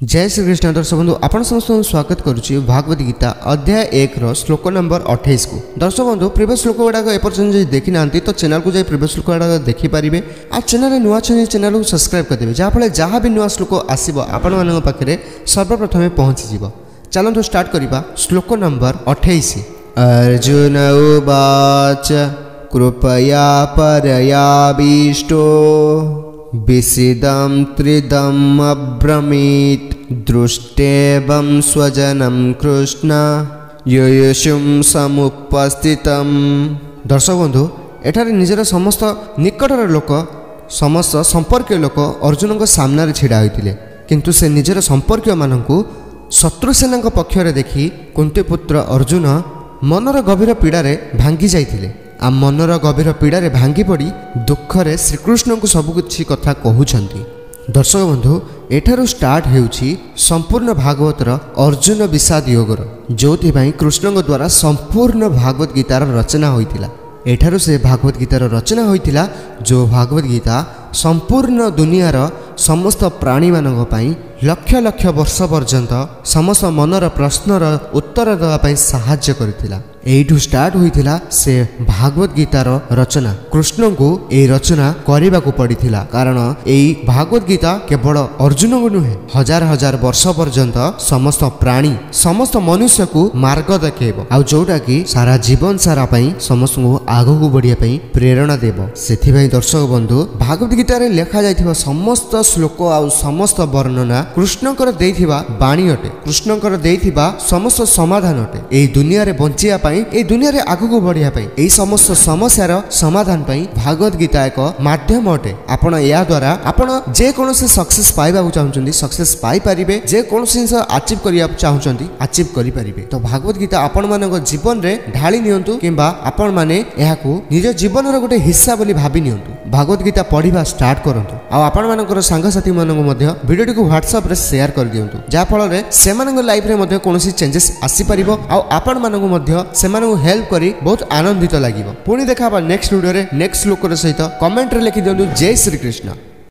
जय श्री कृष्ण दर्शक बंधु आपण समस्त स्वागत करुच्ची भागवत गीता अध्याय 1 श्लोक नंबर 28 को। दर्शक बंधु प्रीवियस श्लोक गुड़ाक एपर्यंत जो देखी ना तो चैनल को जाए प्रीवियस श्लोक गुड़ाक देखिपारे आ चैनल नुआ चैनल को सब्सक्राइब करदे जहाँफल जहाँ भी नुआ श्लोक आसो आपण मान पाखे सर्वप्रथम पहुँचीज। चलतु स्टार्ट करवा श्लोक नंबर 28। अर्जुन उवाच कृपया परयाभीष्टो विसिदं त्रिदम् अब्रमीत् दृष्टेवं स्वजनं कृष्ण युयुषुं समुपस्थितम्। दर्शक बंधु एठारे निजर समस्त निकटर लोक समस्त संपर्क लोक अर्जुन को सामने छिड़ा होते किंतु से निजर संपर्क मानू शत्रुसेना पक्षरे देखि कुंती पुत्र अर्जुन मनर गभीर पीड़ारे भांगी जाइथिले। आ मनर गभीर पीड़ारे भांगी पड़ी दुखरे श्रीकृष्ण को सबकिछि कथा कहउछंती। दर्शक बंधु एठारु स्टार्ट हेउछि संपूर्ण भागवतर अर्जुन विषाद योगर जोथि कृष्ण द्वारा संपूर्ण भागवत गीतार रचना होइतिला। एठारु से भागवत गीतार रचना होइतिला जो भागवत गीता संपूर्ण दुनियार समस्त प्राणी मानक पई लक्ष लक्ष वर्ष पर्यंत समस्त मनर प्रश्नर उत्तर देवाई साहाय्य करथिला। एठू स्टार्ट होइथिला से भागवत गीतार रचना। कृष्ण को ए रचना करने को पड़िथिला कारण एई भागवत गीता केवल अर्जुन को नुहे हजार हजार वर्ष पर्यंत समस्त प्राणी समस्त मनुष्य को मार्ग देखेब आ जोटा कि सारा जीवन सारा पई समस्त को आगो को बढ़िया पई प्रेरणा देव। सेथिबाई दर्शक बंधु भागवत गीतार लेखा जाइथिबा समस्त श्लोक आ समस्त वर्णना कृष्णकर देइथिबा बाणी अटे। कृष्णकर देइथिबा समस्त समाधान अटे। एई दुनिया रे बंचिया ए दुनिया रे आगु बढ़िया ए समस्त समस्यार समाधान पाई भागवत गीता एक माध्यम अटे। आपण या द्वारा आपण जे कोनोसी सक्सेस पाइबा चाहउछंती सक्सेस पाई परिबे, जे कोनोसी जिंस अचीव करिया चाहउछंती अचीव करि परिबे। तो भागवत गीता आपण मानक जीवन रे ढाली नियंतु किंबा आपण माने एहाकू निज जीवन रो गोटे हिस्सा बोली भाबी नियंतु। भागवत गीता पढ़िबा स्टार्ट करंतु आ आपण मानकर सांगसाथी मानक मध्य वीडियो को व्हाट्सएप रे शेयर कर दियंतु जा फल रे सेमानक लाइफ रे मध्य कोनोसी चेंजेस आसी परिबो आ आपण मानक मध्य सेमानक हेल्प करी बहुत आनंदित लागिबो। पुणी देखा नेक्स्ट वीडियो रे नेक्स्ट श्लोक सहित कमेंट रे लिखि दियंतु जय श्री कृष्ण।